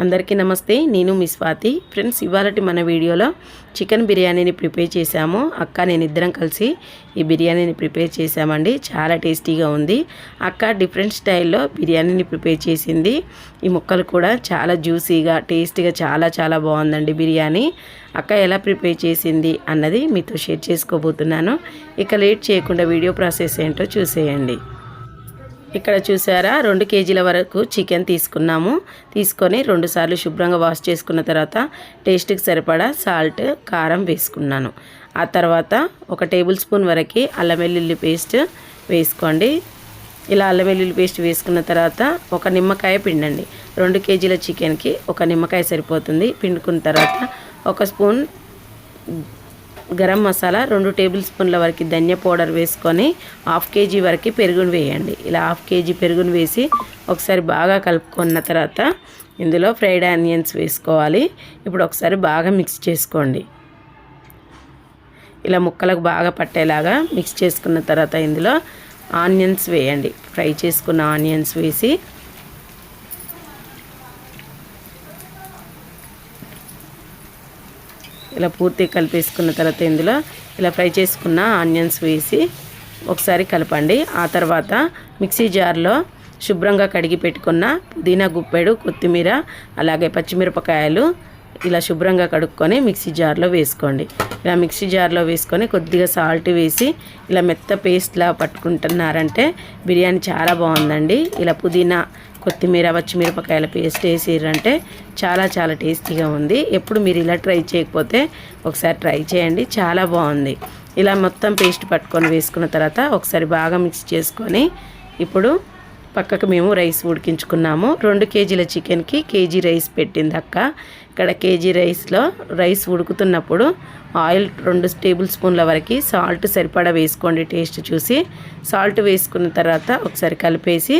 అందరికీ నమస్తే, నేను మీ స్వాతి. ఫ్రెండ్స్, ఇవాళటి మన వీడియోలో చికెన్ బిర్యానీని ప్రిపేర్ చేశాము. అక్క నేను ఇద్దరం కలిసి ఈ బిర్యానీని ప్రిపేర్ చేశామండి. చాలా టేస్టీగా ఉంది. అక్క డిఫరెంట్ స్టైల్లో బిర్యానీని ప్రిపేర్ చేసింది. ఈ ముక్కలు కూడా చాలా జ్యూసీగా టేస్టీగా చాలా బాగుందండి బిర్యానీ. అక్క ఎలా ప్రిపేర్ చేసింది అన్నది మీతో షేర్ చేసుకోబోతున్నాను. ఇక లేట్ చేయకుండా వీడియో ప్రాసెస్ ఏంటో చూసేయండి. ఇక్కడ చూసారా, 2 కేజీల వరకు చికెన్ తీసుకొని 2 సార్లు శుభ్రంగా వాష్ చేసుకున్న తర్వాత టేస్ట్కి సరిపడా సాల్ట్, కారం వేసుకున్నాను. ఆ తర్వాత 1 టేబుల్ స్పూన్ వరకు అల్లం వెల్లుల్లి పేస్ట్ వేసుకోండి. ఇలా అల్లం వెల్లుల్లి పేస్ట్ వేసుకున్న తర్వాత 1 నిమ్మకాయ పిండండి. 2 కేజీల చికెన్కి 1 నిమ్మకాయ సరిపోతుంది. పిండుకున్న తర్వాత 1 స్పూన్ గరం మసాలా, 2 టేబుల్ స్పూన్ల వరకు ధనియా పౌడర్ వేసుకొని 1/2 కేజీ వరకు పెరుగును వేయండి. ఇలా 1/2 కేజీ పెరుగును వేసి ఒకసారి బాగా కలుపుకున్న తర్వాత ఇందులో ఫ్రైడ్ ఆనియన్స్ వేసుకోవాలి. ఇప్పుడు ఒకసారి బాగా మిక్స్ చేసుకోండి. ఇలా ముక్కలకు బాగా పట్టేలాగా మిక్స్ చేసుకున్న తర్వాత ఇందులో ఆనియన్స్ వేయండి. ఫ్రై చేసుకున్న ఆనియన్స్ వేసి ఇలా పూర్తిగా కలిపేసుకున్న తర్వాత ఇందులో ఇలా ఫ్రై చేసుకున్న ఆనియన్స్ వేసి ఒకసారి కలపండి. ఆ తర్వాత మిక్సీ జార్లో శుభ్రంగా కడిగి పెట్టుకున్న పుదీనా గుప్పెడు, కొత్తిమీర, అలాగే పచ్చిమిరపకాయలు ఇలా శుభ్రంగా కడుక్కొని మిక్సీ జార్లో వేసుకోండి. ఇలా మిక్సీ జార్లో వేసుకొని కొద్దిగా సాల్ట్ వేసి ఇలా మెత్త పేస్ట్లా పట్టుకుంటున్నారంటే బిర్యానీ చాలా బాగుందండి. ఇలా పుదీనా, కొత్తిమీర, పచ్చిమిరపకాయల పేస్ట్ వేసిరంటే చాలా టేస్టీగా ఉంది. ఎప్పుడు మీరు ఇలా ట్రై చేయకపోతే ఒకసారి ట్రై చేయండి, చాలా బాగుంది. ఇలా మొత్తం పేస్ట్ పట్టుకొని వేసుకున్న తర్వాత ఒకసారి బాగా మిక్స్ చేసుకొని ఇప్పుడు పక్కకు మేము రైస్ ఉడికించుకున్నాము. 2 కేజీల చికెన్కి కేజీ రైస్ పెట్టింది అక్క. ఇక్కడ కేజీ రైస్ ఉడుకుతున్నప్పుడు ఆయిల్ 2 టేబుల్ స్పూన్ల వరకు సాల్ట్ సరిపడా వేసుకోండి. టేస్ట్ చూసి సాల్ట్ వేసుకున్న తర్వాత ఒకసారి కలిపేసి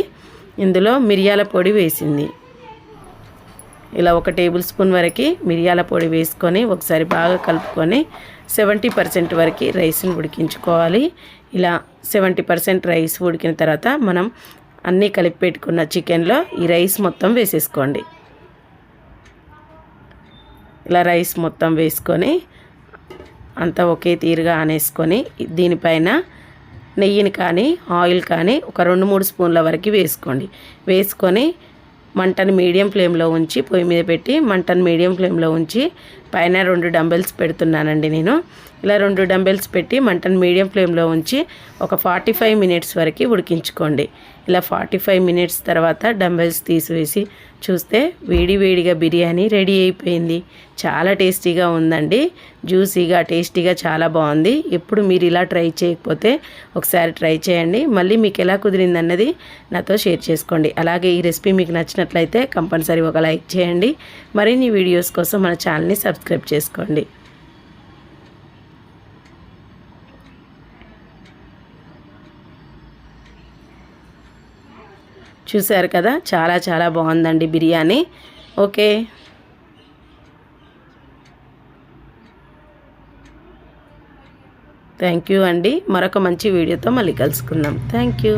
ఇందులో మిరియాల పొడి వేసింది. ఇలా 1 టేబుల్ స్పూన్ వరకు మిరియాల పొడి వేసుకొని ఒకసారి బాగా కలుపుకొని 70% వరకు రైస్ని ఉడికించుకోవాలి. ఇలా 70% రైస్ ఉడికిన తర్వాత మనం అన్నీ కలిపి పెట్టుకున్న చికెన్లో ఈ రైస్ మొత్తం వేసేసుకోండి. ఇలా రైస్ మొత్తం వేసుకొని అంతా ఒకే తీరుగా ఆనేసుకొని దీనిపైన నెయ్యిని కానీ ఆయిల్ కానీ ఒక 2-3 స్పూన్ల వరకు వేసుకోండి. వేసుకొని మంటను మీడియం ఫ్లేమ్లో ఉంచి పొయ్యి మీద పెట్టి మంటను మీడియం ఫ్లేమ్లో ఉంచి పైన 2 డంబెల్స్ పెడుతున్నానండి నేను. ఇలా 2 డంబెల్స్ పెట్టి మంటను మీడియం ఫ్లేమ్లో ఉంచి ఒక 45 మినిట్స్ వరకు ఉడికించుకోండి. ఇలా 45 మినిట్స్ తర్వాత డంబెల్స్ తీసివేసి చూస్తే వేడిగా బిర్యానీ రెడీ అయిపోయింది. చాలా టేస్టీగా ఉందండి. జ్యూసీగా టేస్టీగా చాలా బాగుంది. ఎప్పుడు మీరు ఇలా ట్రై చేయకపోతే ఒకసారి ట్రై చేయండి. మళ్ళీ మీకు ఎలా కుదిరిందన్నది నాతో షేర్ చేసుకోండి. అలాగే ఈ రెసిపీ మీకు నచ్చినట్లయితే కంపల్సరీ ఒక లైక్ చేయండి. మరిన్ని వీడియోస్ కోసం మన ఛానల్ని సబ్స్క్రైబ్ చేసుకోండి. చూశారు కదా, చాలా బాగుందండి బిర్యానీ. ఓకే, థ్యాంక్ యూ అండి. మరొక మంచి వీడియోతో మళ్ళీ కలుసుకుందాం. Thank you.